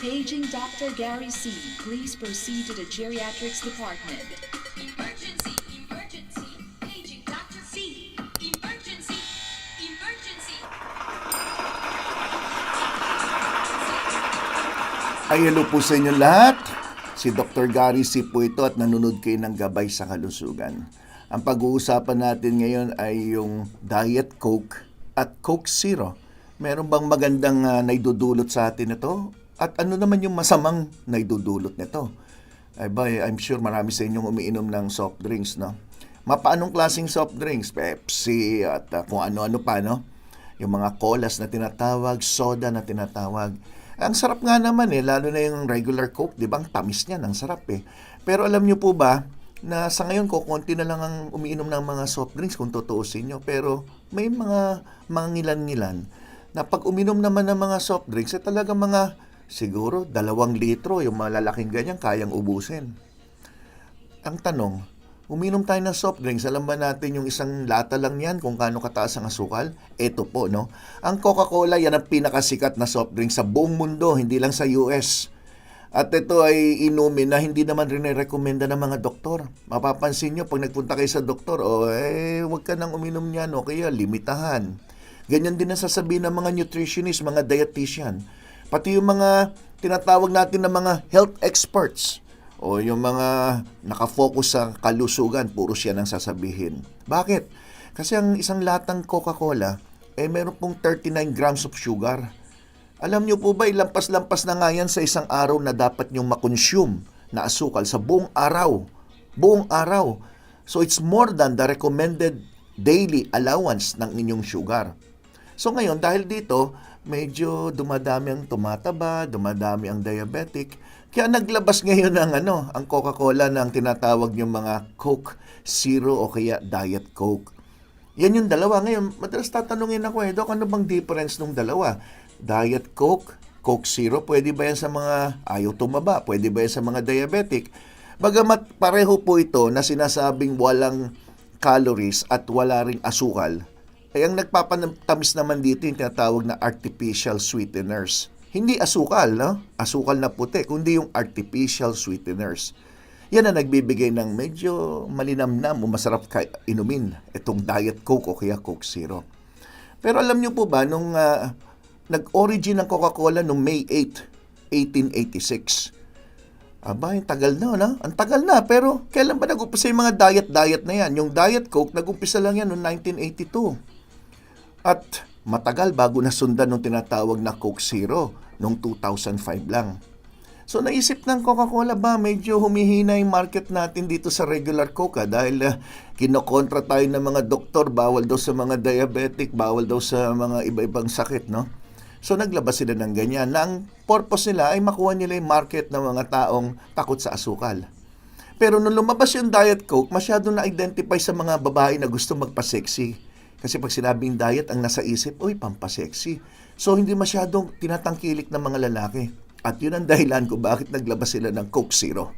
Paging Dr. Gary C. Please proceed to the geriatrics department. Emergency! Emergency! Paging Dr. C! Emergency! Emergency! Ay, hello po sa inyo lahat. Si Dr. Gary C. po ito at nanonood kayo ng Gabay sa Kalusugan. Ang pag-uusapan natin ngayon ay yung Diet Coke at Coke Zero. Meron bang magandang naidudulot sa atin ito? At ano naman yung masamang naidudulot nito? Ay ba, I'm sure marami sa inyong umiinom ng soft drinks, no? Mapaanong klaseng soft drinks? Pepsi at kung ano-ano pa, no? Yung mga colas na tinatawag, soda na tinatawag. Ang sarap nga naman lalo na yung regular Coke, di ba? Ang tamis niyan, ang sarap Pero alam niyo po ba, na sa ngayon ko, konti na lang ang umiinom ng mga soft drinks kung tutuusin nyo. Pero may mga ngilan-ngilan na pag uminom naman ng mga soft drinks, talaga mga siguro 2 litro, yung malalaking ganyan, kayang ubusin. Ang tanong, uminom tayo ng soft drinks, alam ba natin yung isang lata lang yan kung gaano kataas ang asukal? Ito po, no? Ang Coca-Cola, yan ang pinakasikat na soft drink sa buong mundo, hindi lang sa US. At ito ay inumin na hindi naman rin rekomenda ng mga doktor. Mapapansin nyo, pag nagpunta kayo sa doktor, huwag ka nang uminom niyan, o kaya limitahan. Ganyan din ang sasabihin ng mga nutritionist, mga dietitian. Pati yung mga tinatawag natin na mga health experts o yung mga nakafocus sa kalusugan, puro siya nang sasabihin. Bakit? Kasi ang isang latang Coca-Cola, meron pong 39 grams of sugar. Alam niyo po ba, ilampas-lampas na nga yan sa isang araw na dapat niyong makonsume na asukal sa buong araw. Buong araw. So it's more than the recommended daily allowance ng inyong sugar. So ngayon, dahil dito, medyo dumadami ang tumataba, dumadami ang diabetic. Kaya naglabas ngayon ang Coca-Cola ng tinatawag yung mga Coke Zero o kaya Diet Coke. Yan yung dalawa. Ngayon, madalas tatanungin ako, Dok, ano bang difference ng dalawa? Diet Coke, Coke Zero, pwede ba yan sa mga ayaw tumaba? Pwede ba yan sa mga diabetic? Bagamat pareho po ito na sinasabing walang calories at wala ring asukal, ang nagpapatamis naman dito yung tinatawag na artificial sweeteners. Hindi asukal, no? Asukal na puti, kundi yung artificial sweeteners. Yan ang nagbibigay ng medyo malinamnam o masarap inumin, itong Diet Coke o kaya Coke Zero. Pero alam niyo po ba, nung nag-origin ng Coca-Cola noong May 8, 1886, yung tagal na, no? Ang tagal na, pero kailan ba nag-umpisa yung mga diet na yan? Yung Diet Coke, nag-umpisa lang yan noong 1982. At matagal bago nasundan ng tinatawag na Coke Zero noong 2005 lang. So naisip ng Coca-Cola ba, medyo humihina yung market natin dito sa regular Coke dahil kinokontra tayo ng mga doktor, bawal daw sa mga diabetic, bawal daw sa mga iba-ibang sakit, no? So naglabas sila ng ganyan na ang purpose nila ay makuha nila yung market ng mga taong takot sa asukal. Pero nung lumabas yung Diet Coke, masyadong na-identify sa mga babae na gusto magpa-sexy. Kasi pag sinabing diet, ang nasa isip, pampasexy. So, hindi masyadong tinatangkilik ng mga lalaki. At yun ang dahilan kung bakit naglabas sila ng Coke Zero.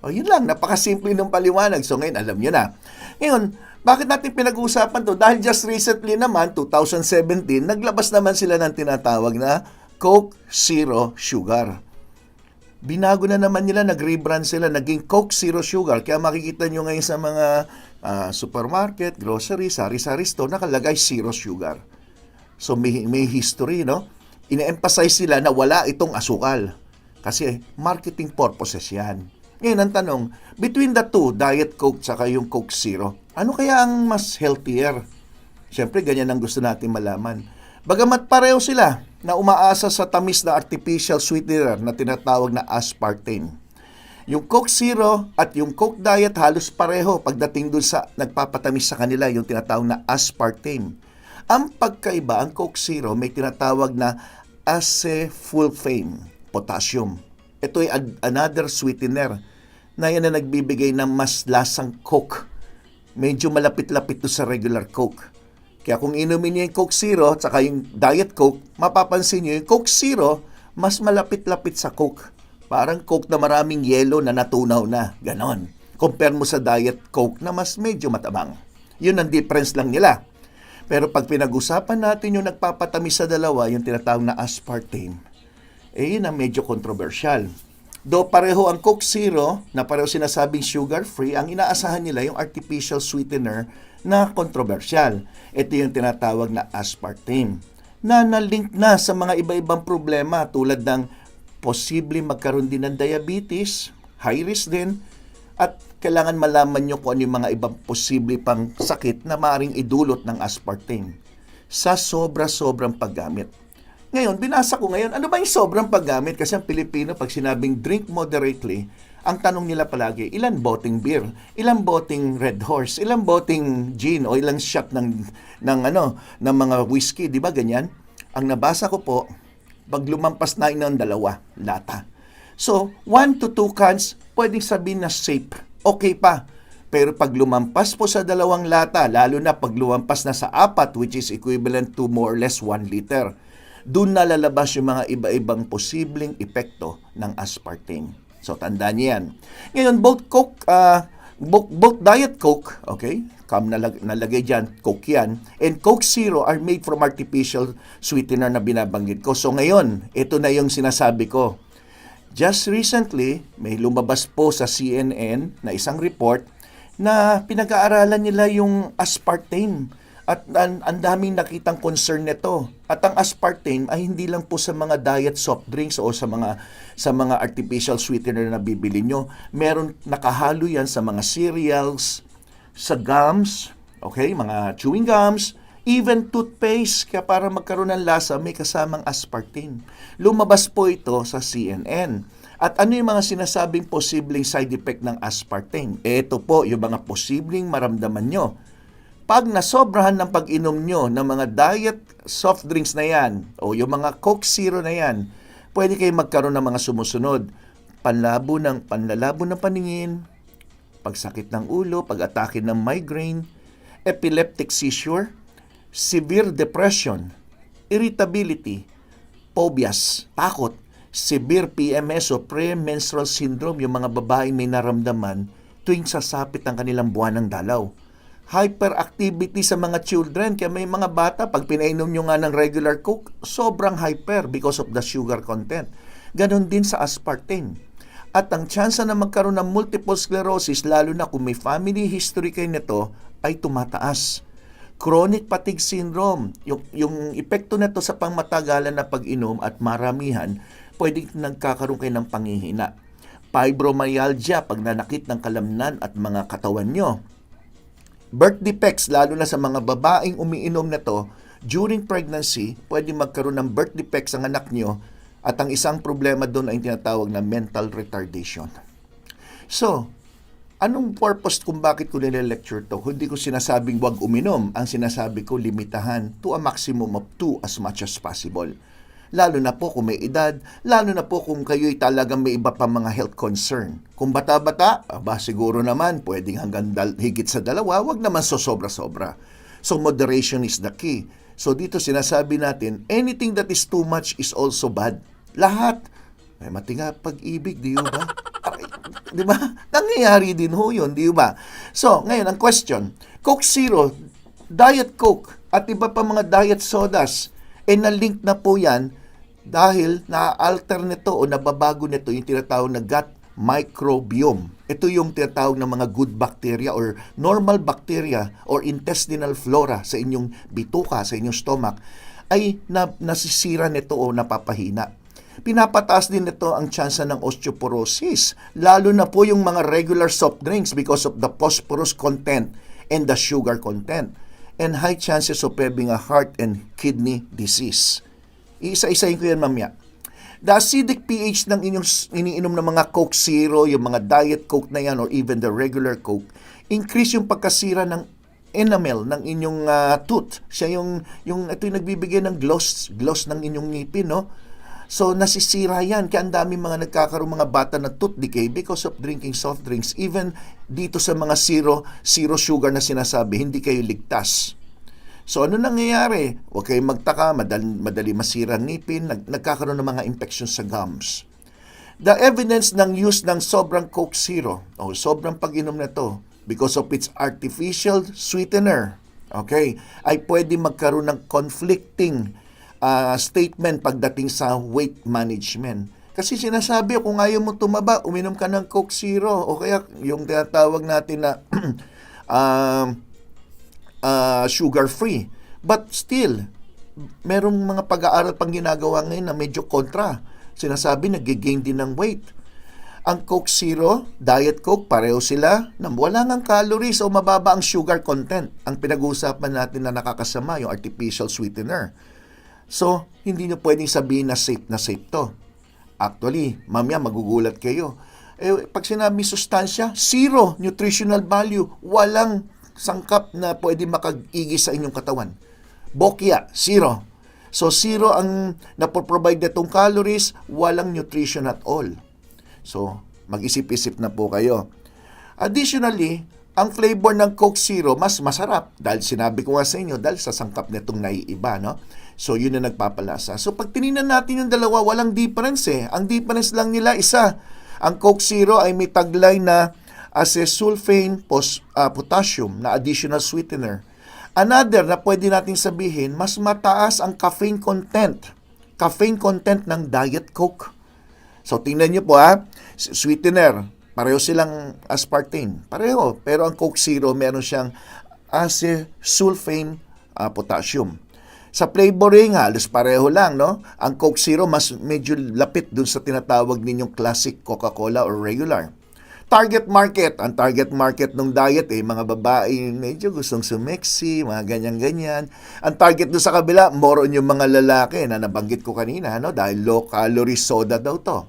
Yun lang, napakasimple ng paliwanag. So, ngayon, alam nyo na. Ngayon, bakit natin pinag-uusapan to? Dahil just recently naman, 2017, naglabas naman sila ng tinatawag na Coke Zero Sugar. Binago na naman nila, nag-rebrand sila, naging Coke Zero Sugar. Kaya makikita nyo ngayon sa mga supermarket, grocery, sari-sari store, nakalagay zero sugar. So may history, no? Ina-emphasize sila na wala itong asukal. Kasi marketing purposes yan. Ngayon ang tanong, between the two, Diet Coke saka yung Coke Zero, ano kaya ang mas healthier? Siyempre, ganyan ang gusto natin malaman. Bagamat pareho sila na umaasa sa tamis na artificial sweetener na tinatawag na aspartame. Yung Coke Zero at yung Coke Diet halos pareho pagdating dun sa nagpapatamis sa kanila, yung tinatawag na aspartame. Ang pagkaiba, ang Coke Zero may tinatawag na acesulfame, potassium. Ito ay another sweetener na yan na nagbibigay ng mas lasang Coke. Medyo malapit-lapit to sa regular Coke. Kaya kung inumin niyo yung Coke Zero at saka yung Diet Coke, mapapansin niyo yung Coke Zero mas malapit-lapit sa Coke. Parang Coke na maraming yelo na natunaw na. Ganon. Compare mo sa Diet Coke na mas medyo matabang. Yun ang difference lang nila. Pero pag pinag-usapan natin yung nagpapatamis sa dalawa, yung tinatawag na aspartame, yun ang medyo controversial. Do pareho ang Coke Zero, na pareho sinasabing sugar-free, ang inaasahan nila yung artificial sweetener na controversial. Ito yung tinatawag na aspartame, na nalink na sa mga iba-ibang problema tulad ng posible magkaroon din ng diabetes, high risk din, at kailangan malaman nyo kung ano yung mga ibang posible pang sakit na maaaring idulot ng aspartame sa sobra-sobrang paggamit. Ngayon, binasa ko ngayon, ano ba yung sobrang paggamit? Kasi ang Pilipino, pag sinabing drink moderately, ang tanong nila palagi, ilan boting beer? Ilang boting Red Horse? Ilang boting gin? O ilang shot ng mga whiskey? Di ba ganyan? Ang nabasa ko po, pag lumampas na ng 2 lata. So, 1 to 2 cans, pwedeng sabihin na safe. Okay pa. Pero pag lumampas po sa 2 lata, lalo na pag lumampas na sa 4, which is equivalent to more or less 1 liter, doon na lalabas yung mga iba-ibang posibleng epekto ng aspartame. So, tandaan niyo yan. Ngayon, both Diet Coke, okay, nalagay dyan, Coke yan, and Coke Zero are made from artificial sweetener na binabanggit ko. So, ngayon, ito na yung sinasabi ko. Just recently, may lumabas po sa CNN na isang report na pinag-aaralan nila yung aspartame. At ang daming nakitang concern nito. At ang aspartame ay hindi lang po sa mga diet soft drinks o sa mga artificial sweetener na bibili nyo. Meron nakahalo yan sa mga cereals, sa gums, okay, mga chewing gums, even toothpaste, kaya para magkaroon ng lasa may kasamang aspartame. Lumabas po ito sa CNN. At ano yung mga sinasabing posibleng side effect ng aspartame? Ito po yung mga posibleng maramdaman nyo. Pag nasobrahan ng pag-inom nyo ng mga diet soft drinks na yan o yung mga Coke Zero na yan, pwede kayo magkaroon ng mga sumusunod. Panlalabo ng paningin, pagsakit ng ulo, pag-atake ng migraine, epileptic seizure, severe depression, irritability, phobias, takot, severe PMS o premenstrual syndrome, yung mga babaeng may naramdaman tuwing sasapit ang kanilang buwan ng dalaw. Hyperactivity sa mga children, kaya may mga bata, pag pinainom nyo nga ng regular Coke, sobrang hyper because of the sugar content. Ganon din sa aspartame. At ang tsansa na magkaroon ng multiple sclerosis, lalo na kung may family history kayo nito, ay tumataas. Chronic fatigue syndrome, yung epekto nito sa pangmatagalan na pag-inom at maramihan, pwedeng nagkakaroon kayo ng panghihina. Fibromyalgia, pagnanakit ng kalamnan at mga katawan nyo. Birth defects, lalo na sa mga babaeng umiinom nito, during pregnancy, pwede magkaroon ng birth defects ang anak nyo at ang isang problema doon ay tinatawag na mental retardation. So, anong purpose kung bakit ko nile-lecture to? Hindi ko sinasabing wag uminom. Ang sinasabi ko, limitahan to a maximum of 2 as much as possible. Lalo na po kung may edad, lalo na po kung kayo'y talagang may iba pa mga health concern. Kung bata-bata, siguro naman, pwedeng hanggang higit sa 2, wag naman sobra-sobra. So moderation is the key. So dito sinasabi natin, anything that is too much is also bad. Lahat. May matinga pag-ibig, di ba? Di ba? Nangyayari din ho yun, di ba? So, ngayon, ang question, Coke Zero, Diet Coke, at iba pa mga diet sodas, na-link na po yan dahil na-alter nito o nababago nito yung tinatawag na gut microbiome. Ito yung tinatawag na mga good bacteria or normal bacteria or intestinal flora sa inyong bituka, sa inyong stomach, ay nasisira nito o napapahina. Pinapataas din nito ang tsansa ng osteoporosis, lalo na po yung mga regular soft drinks because of the phosphorus content and the sugar content, and high chances of having a heart and kidney disease. Isa-isahin ko yan mamaya. The acidic pH ng inyong iniinom ng mga Coke Zero, yung mga Diet Coke na yan or even the regular Coke, increase yung pagkasira ng enamel ng inyong tooth. Siya ito yung nagbibigay ng gloss ng inyong ngipin, no? So, nasisira yan. Kaya ang dami mga nagkakaroon mga bata na tooth decay because of drinking soft drinks. Even dito sa mga zero sugar na sinasabi, hindi kayo ligtas. So, ano nangyayari? Huwag kayong magtaka, madali masira ang ngipin, nagkakaroon ng mga infection sa gums. The evidence ng use ng sobrang Coke Zero, o sobrang pag-inom na to, because of its artificial sweetener, okay, ay pwede magkaroon ng conflicting statement pagdating sa weight management. Kasi sinasabi, kung ayaw mo tumaba, uminom ka ng Coke Zero o kaya yung tinatawag natin na sugar-free. But still, merong mga pag-aaral pang ginagawa ngayon na medyo kontra. Sinasabi, nag-gain din ng weight. Ang Coke Zero, Diet Coke, pareho sila na wala ng calories o mababa ang sugar content. Ang pinag-uusapan natin na nakakasama, yung artificial sweetener. So, hindi nyo pwedeng sabihin na safe to. Actually, mamaya magugulat kayo. Pag sinabi sustansya, zero nutritional value. Walang sangkap na pwede makag-igis sa inyong katawan. Bokya, zero. So, zero ang napoprovide netong calories, walang nutrition at all. So, mag-isip-isip na po kayo. Additionally, ang flavor ng Coke Zero mas masarap dahil sinabi ko nga sa inyo, dahil sa sangkap netong naiiba, no? So, yun na nagpapalasa. So, pag tinignan natin yung dalawa, walang difference eh. Ang difference lang nila, isa. Ang Coke Zero ay may taglay na acesulfame potassium na additional sweetener. Another na pwede natin sabihin, mas mataas ang caffeine content. Caffeine content ng Diet Coke. So, tingnan nyo po sweetener. Pareho silang aspartame. Pareho. Pero ang Coke Zero, meron siyang acesulfame potassium. Sa flavoring, halos pareho lang, no? Ang Coke Zero, mas medyo lapit dun sa tinatawag ninyong classic Coca-Cola or regular. Target market. Ang target market ng diet, mga babae, medyo gustong sumexy, mga ganyan-ganyan. Ang target dun sa kabila, more on yung mga lalaki na nabanggit ko kanina, no? Dahil low-calorie soda daw to.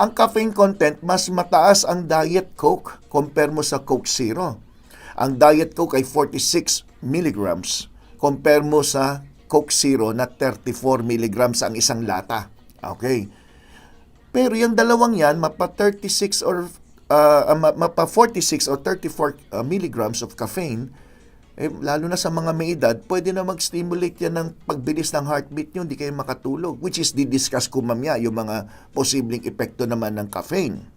Ang caffeine content, mas mataas ang Diet Coke compare mo sa Coke Zero. Ang Diet Coke ay 46 milligrams compare mo sa Coke Zero na 34 milligrams ang isang lata. Okay. Pero yung dalawang yan, mapa 36 or mapa 46 or 34 milligrams of caffeine, lalo na sa mga may edad, pwede na mag-stimulate yan ng pagbilis ng heartbeat nyo, hindi kayo makatulog. Which is, di-discuss ko mamaya yung mga posibleng epekto naman ng caffeine.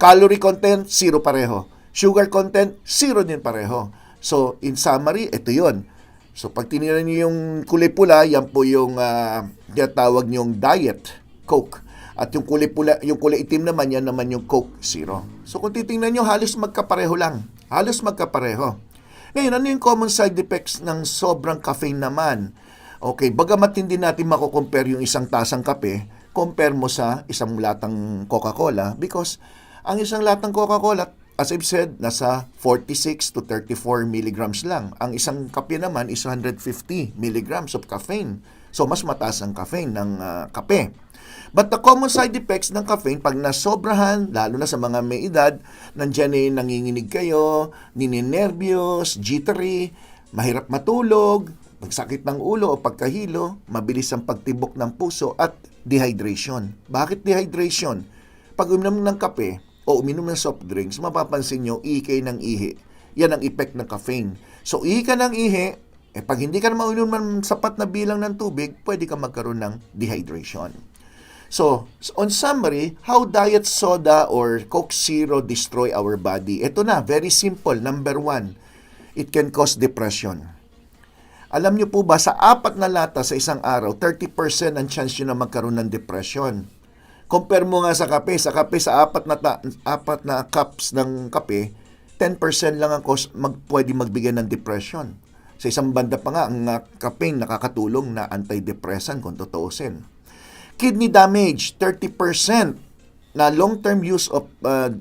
Calorie content, zero pareho. Sugar content, zero din pareho. So, in summary, ito yon. So, pag tinignan niyo yung kulay pula, yan po yung tinatawag niyong Diet Coke. At yung kulay pula, yung kulay itim naman, yan naman yung Coke Zero. So, kung titingnan niyo, halos magkapareho lang. Halos magkapareho. Ngayon, ano yung common side effects ng sobrang caffeine naman? Okay, bagamat hindi natin mako-compare yung isang tasang kape, compare mo sa isang latang Coca-Cola because ang isang latang Coca-Cola, as I've said, nasa 46 to 34 milligrams lang. Ang isang kape naman is 150 milligrams of caffeine. So, mas mataas ang caffeine ng kape. But the common side effects ng caffeine, pag nasobrahan, lalo na sa mga may edad, nandiyan nanginginig kayo, nininervyos, jittery, mahirap matulog, pagsakit ng ulo o pagkahilo, mabilis ang pagtibok ng puso at dehydration. Bakit dehydration? Pag uminom ng kape o uminom ng soft drinks, mapapansin nyo, ihi kayo ng ihi. Yan ang effect ng caffeine. So, ihi ka ng ihi, pag hindi ka na mauminom ng sapat na bilang ng tubig, pwede ka magkaroon ng dehydration. So, on summary, how diet soda or Coke Zero destroy our body? Ito na, very simple. Number 1, it can cause depression. Alam nyo po ba, sa 4 na lata sa isang araw, 30% ang chance nyo na magkaroon ng depression. Compare mo nga sa kape sa 4 na cups ng kape, 10% lang ang pwede magbigay ng depression. Sa isang banda pa nga, ang kape nakakatulong na antidepressant kung tutuusin. Kidney damage, 30% na long-term use of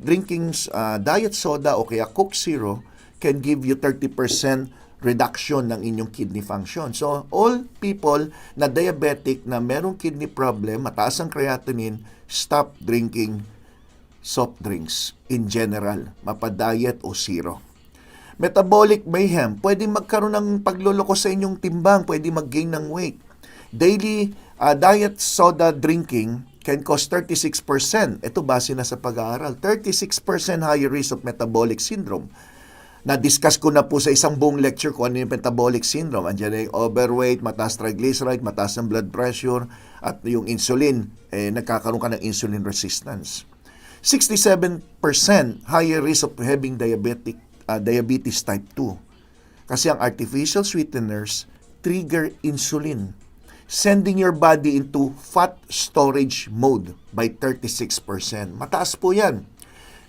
drinking diet soda o kaya Coke Zero can give you 30% reduction ng inyong kidney function. So, all people na diabetic na merong kidney problem, mataas ang creatinine, stop drinking soft drinks in general, mapa-diet o zero. Metabolic mayhem, pwede magkaroon ng pagluloko sa inyong timbang, pwede mag-gain ng weight. Daily diet soda drinking can cause 36%. Ito base na sa pag-aaral. 36% higher risk of metabolic syndrome. Na-discuss ko na po sa isang buong lecture kung ano yung metabolic syndrome. Andiyan yung overweight, mataas triglyceride, mataas ang blood pressure, at yung insulin, nagkakaroon ka ng insulin resistance. 67% higher risk of having diabetes type 2. Kasi ang artificial sweeteners trigger insulin. sending your body into fat storage mode by 36%. Mataas po yan.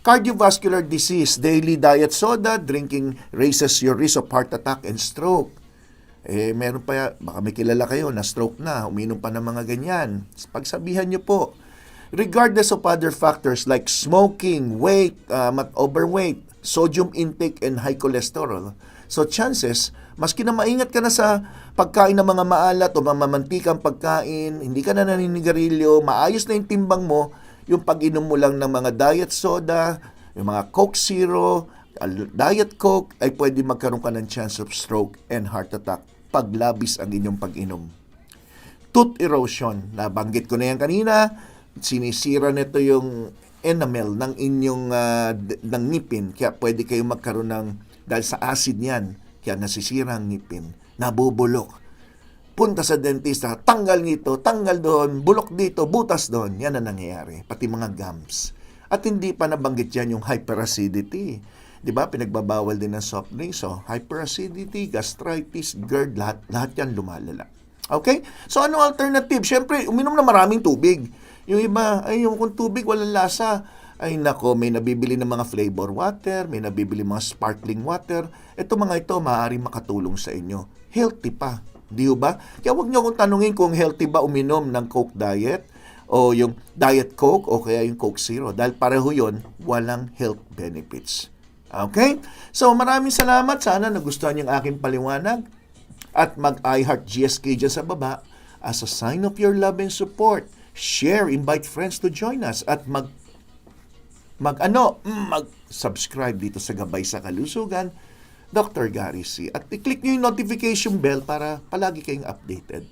Cardiovascular disease, daily diet soda, drinking raises your risk of heart attack and stroke. Meron pa, baka may kilala kayo na stroke na, uminom pa ng mga ganyan. Pagsabihan nyo po. Regardless of other factors like smoking, weight, overweight, sodium intake, and high cholesterol. So chances, maski na maingat ka na sa pagkain ng mga maalat o mamamantikang pagkain, hindi ka na naninigarilyo, maayos na yung timbang mo, yung pag-inom mo lang ng mga diet soda, yung mga Coke Zero, Diet Coke, ay pwede magkaroon ka ng chance of stroke and heart attack pag labis ang inyong pag-inom. Tooth erosion, nabanggit ko na yan kanina, sinisira nito yung enamel ng inyong ng ngipin, kaya pwede kayong magkaroon ng, dahil sa acid yan, kaya nasisira ang ngipin, nabubulok. Punta sa dentista, tanggal nito, tanggal doon, bulok dito, butas doon. Yan ang nangyayari. Pati mga gums. At hindi pa nabanggit yan yung hyperacidity. Di ba? Pinagbabawal din ng soft drinks. So, hyperacidity, gastritis, GERD, lahat yan lumalala. Okay? So, ano alternative? Siyempre, uminom na maraming tubig. Yung iba, ay yung kung tubig, walang lasa. Ay nako, may nabibili ng mga flavor water, may nabibili mga sparkling water. Ito mga ito, maaaring makatulong sa inyo. Healthy pa. Di ba? Kaya huwag niyo akong tanungin kung healthy ba uminom ng Coke Diet o yung Diet Coke o kaya yung Coke Zero. Dahil pareho yun, walang health benefits. Okay? So maraming salamat. Sana nagustuhan yung aking paliwanag. At mag-iHeart GSK dyan sa baba as a sign of your love and support. Share, invite friends to join us at mag-subscribe dito sa Gabay sa Kalusugan, Dr. Gary C. At i-click nyo yung notification bell para palagi kayong updated.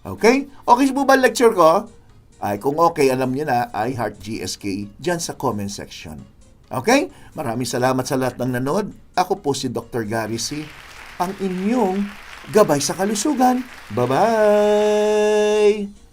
Okay? Okay po ba lecture ko? Ay, kung okay, alam nyo na, iHeart GSK dyan sa comment section. Okay? Maraming salamat sa lahat ng nanood. Ako po si Dr. Gary C. Ang inyong Gabay sa Kalusugan. Bye-bye!